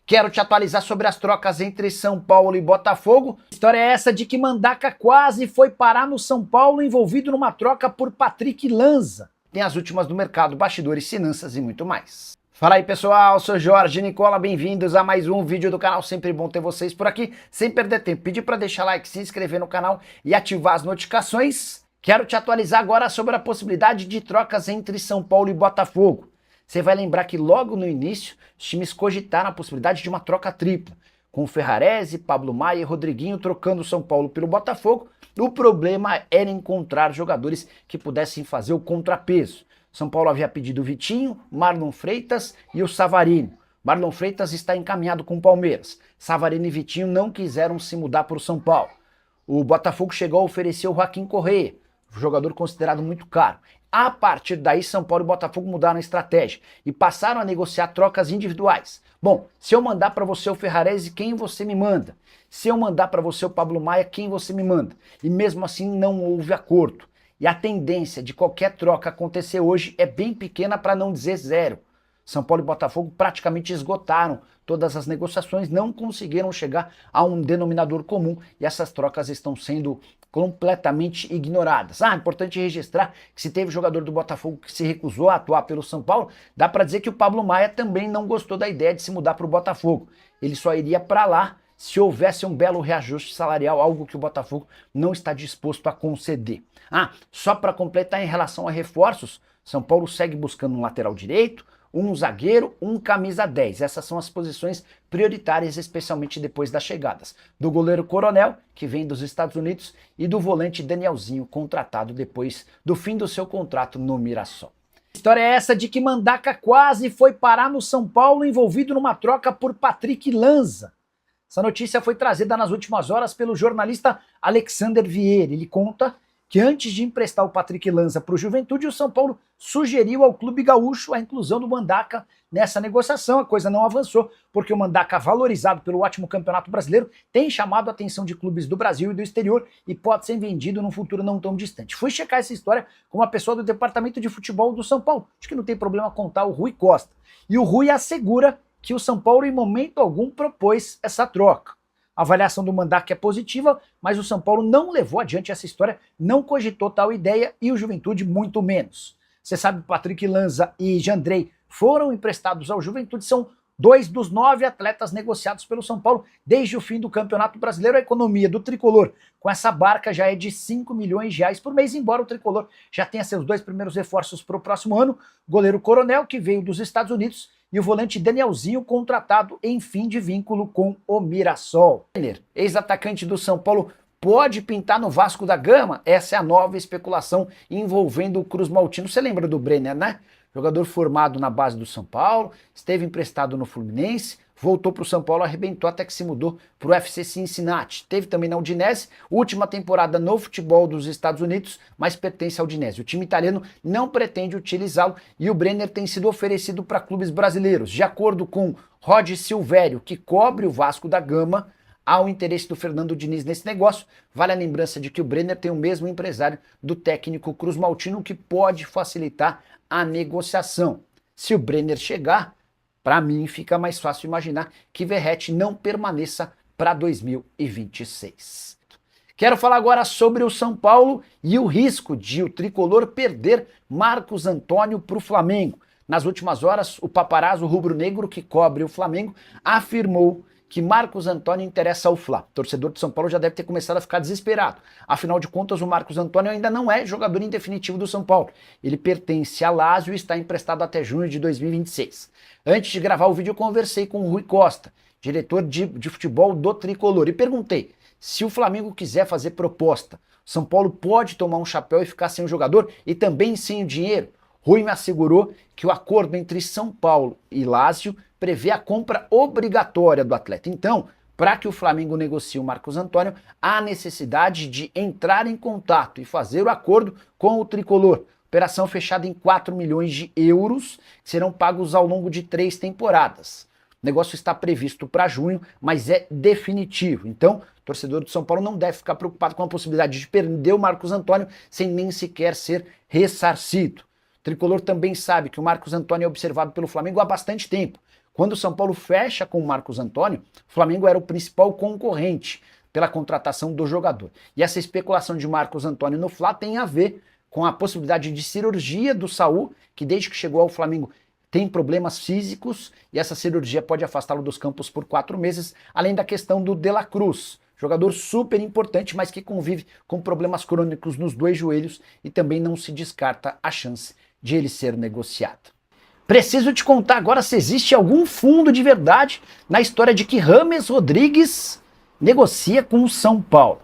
Quero te atualizar sobre as trocas entre São Paulo e Botafogo. A história é essa de que Mandaca quase foi parar no São Paulo envolvido numa troca por Patrick Lanza. Tem as últimas do mercado, bastidores, finanças e muito mais. Fala aí pessoal, sou Jorge Nicola, bem-vindos a mais um vídeo do canal, sempre bom ter vocês por aqui. Sem perder tempo, pedir para deixar like, se inscrever no canal e ativar as notificações. Quero te atualizar agora sobre a possibilidade de trocas entre São Paulo e Botafogo. Você vai lembrar que logo no início, os times cogitaram a possibilidade de uma troca tripla, com o Ferrarese, Pablo Maia e Rodriguinho trocando o São Paulo pelo Botafogo. O problema era encontrar jogadores que pudessem fazer o contrapeso. São Paulo havia pedido o Vitinho, Marlon Freitas e o Savarino. Marlon Freitas está encaminhado com o Palmeiras. Savarino e Vitinho não quiseram se mudar para o São Paulo. O Botafogo chegou a oferecer o Joaquim Correa, jogador considerado muito caro. A partir daí, São Paulo e Botafogo mudaram a estratégia e passaram a negociar trocas individuais. Bom, se eu mandar para você o Ferrarese, quem você me manda? Se eu mandar para você o Pablo Maia, quem você me manda? E mesmo assim não houve acordo. E a tendência de qualquer troca acontecer hoje é bem pequena, para não dizer zero. São Paulo e Botafogo praticamente esgotaram todas as negociações, não conseguiram chegar a um denominador comum e essas trocas estão sendo completamente ignoradas. Importante registrar que se teve jogador do Botafogo que se recusou a atuar pelo São Paulo, dá para dizer que o Pablo Maia também não gostou da ideia de se mudar para o Botafogo. Ele só iria para lá se houvesse um belo reajuste salarial, algo que o Botafogo não está disposto a conceder. Só para completar em relação a reforços, São Paulo segue buscando um lateral direito, um zagueiro, um camisa 10. Essas são as posições prioritárias, especialmente depois das chegadas do goleiro Coronel, que vem dos Estados Unidos, e do volante Danielzinho, contratado depois do fim do seu contrato no Mirassol. A história é essa de que Mandaca quase foi parar no São Paulo envolvido numa troca por Patrick Lanza. Essa notícia foi trazida nas últimas horas pelo jornalista Alexander Vieira. Ele conta que antes de emprestar o Patrick Lanza para o Juventude, o São Paulo sugeriu ao clube gaúcho a inclusão do Mandaca nessa negociação. A coisa não avançou, porque o Mandaca, valorizado pelo ótimo Campeonato Brasileiro, tem chamado a atenção de clubes do Brasil e do exterior e pode ser vendido num futuro não tão distante. Fui checar essa história com uma pessoa do departamento de futebol do São Paulo. Acho que não tem problema contar, o Rui Costa. E o Rui assegura que o São Paulo em momento algum propôs essa troca. A avaliação do Mandaca é positiva, mas o São Paulo não levou adiante essa história, não cogitou tal ideia e o Juventude muito menos. Você sabe que Patrick Lanza e Jandrei foram emprestados ao Juventude, são 2 dos 9 atletas negociados pelo São Paulo desde o fim do Campeonato Brasileiro. A economia do Tricolor com essa barca já é de 5 milhões de reais por mês, embora o Tricolor já tenha seus 2 primeiros reforços para o próximo ano, o goleiro Coronel, que veio dos Estados Unidos, e o volante Danielzinho, contratado em fim de vínculo com o Mirassol. Ex-atacante do São Paulo, pode pintar no Vasco da Gama? Essa é a nova especulação envolvendo o Cruz Maltino. Você lembra do Brenner, né? Jogador formado na base do São Paulo, esteve emprestado no Fluminense, voltou para o São Paulo, arrebentou até que se mudou para o FC Cincinnati. Teve também na Udinese, última temporada no futebol dos Estados Unidos, mas pertence à Udinese. O time italiano não pretende utilizá-lo e o Brenner tem sido oferecido para clubes brasileiros. De acordo com Rod Silvério, que cobre o Vasco da Gama, há o interesse do Fernando Diniz nesse negócio. Vale a lembrança de que o Brenner tem o mesmo empresário do técnico Cruz Maltino, que pode facilitar a negociação. Se o Brenner chegar, para mim fica mais fácil imaginar que Verratti não permaneça para 2026. Quero falar agora sobre o São Paulo e o risco de o tricolor perder Marcos Antônio para o Flamengo. Nas últimas horas, o paparazzo rubro-negro que cobre o Flamengo afirmou que Marcos Antônio interessa ao Fla. O torcedor de São Paulo já deve ter começado a ficar desesperado. Afinal de contas, o Marcos Antônio ainda não é jogador em definitivo do São Paulo. Ele pertence a Lazio e está emprestado até junho de 2026. Antes de gravar o vídeo, eu conversei com o Rui Costa, diretor de futebol do Tricolor, e perguntei se o Flamengo quiser fazer proposta, São Paulo pode tomar um chapéu e ficar sem o jogador e também sem o dinheiro. Rui me assegurou que o acordo entre São Paulo e Lazio prevê a compra obrigatória do atleta. Então, para que o Flamengo negocie o Marcos Antônio, há necessidade de entrar em contato e fazer o acordo com o Tricolor. Operação fechada em 4 milhões de euros, que serão pagos ao longo de 3 temporadas. O negócio está previsto para junho, mas é definitivo. Então, o torcedor do São Paulo não deve ficar preocupado com a possibilidade de perder o Marcos Antônio sem nem sequer ser ressarcido. O Tricolor também sabe que o Marcos Antônio é observado pelo Flamengo há bastante tempo. Quando o São Paulo fecha com o Marcos Antônio, o Flamengo era o principal concorrente pela contratação do jogador. E essa especulação de Marcos Antônio no Fla tem a ver com a possibilidade de cirurgia do Saul, que desde que chegou ao Flamengo tem problemas físicos e essa cirurgia pode afastá-lo dos campos por 4 meses, além da questão do De La Cruz, jogador super importante, mas que convive com problemas crônicos nos 2 joelhos e também não se descarta a chance de ele ser negociado. Preciso te contar agora se existe algum fundo de verdade na história de que James Rodrigues negocia com o São Paulo.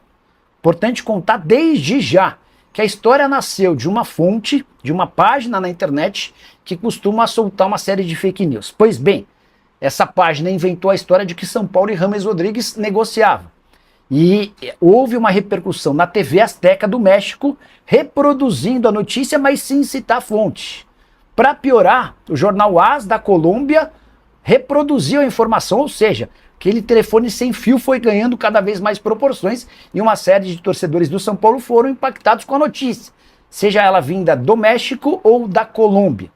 Importante contar desde já que a história nasceu de uma fonte, de uma página na internet que costuma soltar uma série de fake news. Pois bem, essa página inventou a história de que São Paulo e James Rodrigues negociavam. E houve uma repercussão na TV Azteca do México reproduzindo a notícia, mas sem citar a fonte. Para piorar, o jornal AS da Colômbia reproduziu a informação, ou seja, aquele telefone sem fio foi ganhando cada vez mais proporções e uma série de torcedores do São Paulo foram impactados com a notícia, seja ela vinda do México ou da Colômbia.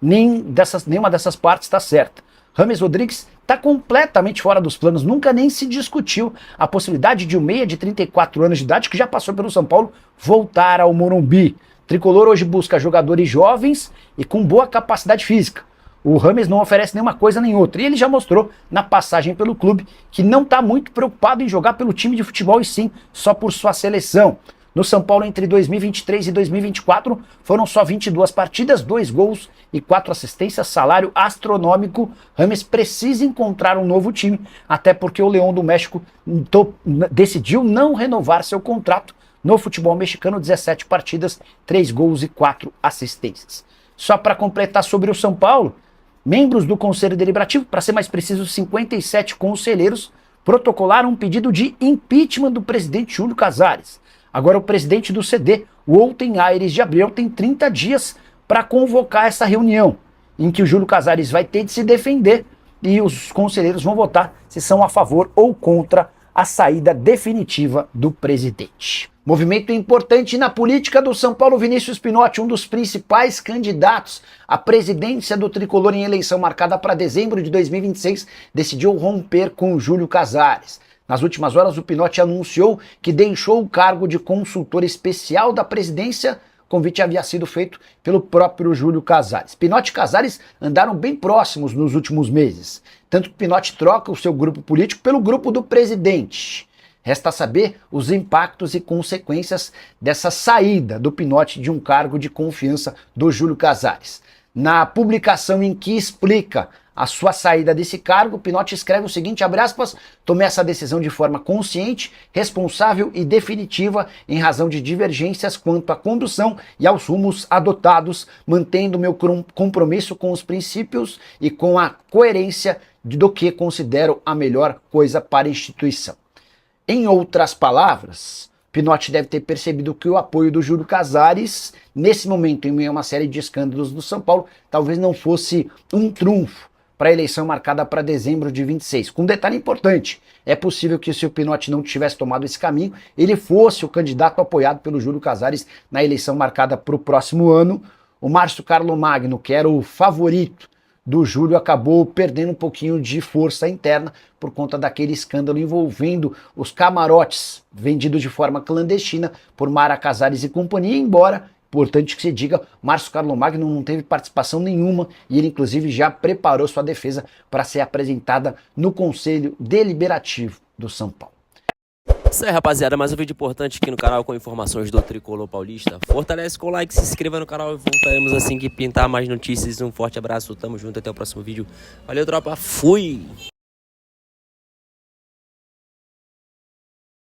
Nenhuma dessas partes está certa. James Rodrigues está completamente fora dos planos, nunca nem se discutiu a possibilidade de um meia de 34 anos de idade que já passou pelo São Paulo voltar ao Morumbi. O Tricolor hoje busca jogadores jovens e com boa capacidade física. O James não oferece nenhuma coisa nem outra. E ele já mostrou na passagem pelo clube que não está muito preocupado em jogar pelo time de futebol e sim só por sua seleção. No São Paulo, entre 2023 e 2024, foram só 22 partidas, 2 gols e 4 assistências, salário astronômico. James precisa encontrar um novo time, até porque o Leão do México decidiu não renovar seu contrato no futebol mexicano, 17 partidas, 3 gols e 4 assistências. Só para completar sobre o São Paulo, membros do Conselho Deliberativo, para ser mais preciso, 57 conselheiros, protocolaram um pedido de impeachment do presidente Júlio Casares. Agora o presidente do CD, o Olten Aires de Abreu, tem 30 dias para convocar essa reunião, em que o Júlio Casares vai ter de se defender e os conselheiros vão votar se são a favor ou contra a saída definitiva do presidente. Movimento importante na política do São Paulo. Vinícius Pinotti, um dos principais candidatos à presidência do Tricolor em eleição marcada para dezembro de 2026, decidiu romper com Júlio Casares. Nas últimas horas, o Pinotti anunciou que deixou o cargo de consultor especial da presidência. O convite havia sido feito pelo próprio Júlio Casares. Pinotti e Casares andaram bem próximos nos últimos meses, tanto que Pinotti troca o seu grupo político pelo grupo do presidente. Resta saber os impactos e consequências dessa saída do Pinotti de um cargo de confiança do Júlio Casares. Na publicação em que explica a sua saída desse cargo, Pinotti escreve o seguinte, abre aspas, tomei essa decisão de forma consciente, responsável e definitiva em razão de divergências quanto à condução e aos rumos adotados, mantendo meu compromisso com os princípios e com a coerência do que considero a melhor coisa para a instituição. Em outras palavras, Pinotti deve ter percebido que o apoio do Júlio Casares, nesse momento, em meio a uma série de escândalos do São Paulo, talvez não fosse um trunfo para a eleição marcada para dezembro de 26. Com um detalhe importante, é possível que se o Pinotti não tivesse tomado esse caminho, ele fosse o candidato apoiado pelo Júlio Casares na eleição marcada para o próximo ano. O Márcio Carlomagno, que era o favorito do Júlio, acabou perdendo um pouquinho de força interna por conta daquele escândalo envolvendo os camarotes vendidos de forma clandestina por Mara Casares e companhia, embora, importante que se diga, Márcio Carlomagno não teve participação nenhuma e ele inclusive já preparou sua defesa para ser apresentada no Conselho Deliberativo do São Paulo. Isso aí, rapaziada, mais um vídeo importante aqui no canal com informações do Tricolor Paulista. Fortalece com o like, se inscreva no canal e voltaremos assim que pintar mais notícias. Um forte abraço, tamo junto, até o próximo vídeo. Valeu, tropa, fui!